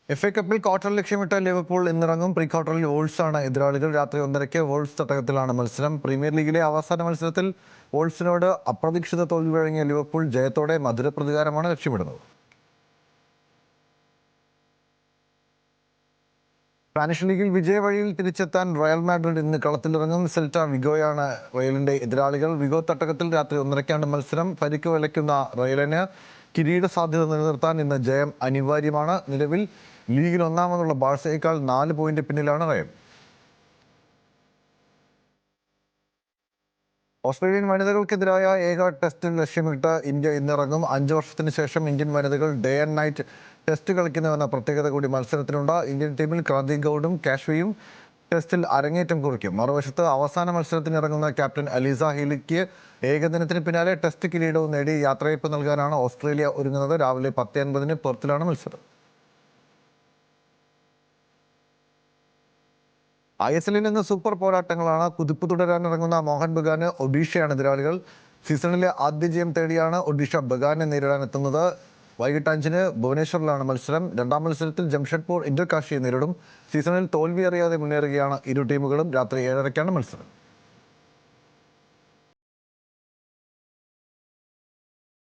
FA കപ്പിൽ quarter ലക്ഷ്യമിട്ട Liverpool ഇന്നിറങ്ങും. Pre ക്വാർട്ടറിൽ വോൾസാണ് എതിരാളികൾ. രാത്രി 1:30-ക്ക് വോൾസ് തട്ടകത്തിലാണ് മത്സരം. പ്രീമിയർ ലീഗിലെ അവസാന മത്സരത്തിൽ വോൾസിനോട് അപ്രതീക്ഷിത തോൽവി വഴങ്ങിയ ലിവർപൂൾ ജയത്തോടെ മധുര പ്രതികാരമാണ് ലക്ഷ്യമിടുന്നത്. സ്പാനിഷ് ലീഗിൽ വിജയവഴിയിൽ തിരിച്ചെത്താൻ റയൽ മാഡ്രിഡ് ഇന്ന് കളത്തിലിറങ്ങും. സെൽറ്റ വിഗോയാണ് റയലിന്റെ എതിരാളികൾ. വിഗോ തട്ടകത്തിൽ രാത്രി 1:30-ക്കാണ് മത്സരം. പരിക്ക് വലയ്ക്കുന്ന റയലിന് കിരീട സാധ്യത നിലനിർത്താൻ ഇന്ന് ജയം അനിവാര്യമാണ്. നിലവിൽ ലീഗിൽ ഒന്നാമതുള്ള ബാഴ്സയേക്കാൾ 4 പോയിന്റ് പിന്നിലാണ് റയൽ. ഓസ്ട്രേലിയൻ വനിതകൾക്കെതിരായ ഏക ടെസ്റ്റിൽ ലക്ഷ്യമിട്ട് ഇന്ത്യ ഇന്നിറങ്ങും. 5 വർഷത്തിന് ശേഷം ഇന്ത്യൻ വനിതകൾ ഡേ ആൻഡ് നൈറ്റ് ടെസ്റ്റ് കളിക്കുന്നുവെന്ന പ്രത്യേകത കൂടി മത്സരത്തിനുണ്ട്. ഇന്ത്യൻ ടീമിൽ ക്രാന്തി ഗൗഡും കാഷ്വയും ടെസ്റ്റിൽ അരങ്ങേറ്റം കുറിക്കും. മറുവശത്ത് അവസാന മത്സരത്തിനിറങ്ങുന്ന ക്യാപ്റ്റൻ അലീസ ഹീലിക്ക് ഏകദിനത്തിന് പിന്നാലെ ടെസ്റ്റ് കിരീടവും നേടി യാത്രയയപ്പ് നൽകാനാണ് ഓസ്ട്രേലിയ ഒരുങ്ങുന്നത്. രാവിലെ 10:50-ന് പെർത്തിലാണ് മത്സരം. ISL നിന്ന് സൂപ്പർ പോരാട്ടങ്ങളാണ്. കുതിപ്പ് തുടരാനിറങ്ങുന്ന മോഹൻ ബഗാന് ഒഡീഷയാണ് എതിരാളികൾ. സീസണിലെ ആദ്യ ജയം തേടിയാണ് ഒഡീഷ ബഗാനെ നേരിടാനെത്തുന്നത്. വൈകിട്ട് 5-ന് ഭുവനേശ്വറിലാണ് മത്സരം. രണ്ടാം മത്സരത്തിൽ ജംഷഡ്പൂർ ഇന്റർകാഷിയെ നേരിടും. സീസണിൽ തോൽവി അറിയാതെ മുന്നേറുകയാണ് ഇരു ടീമുകളും. രാത്രി 7:30-ക്കാണ് മത്സരം.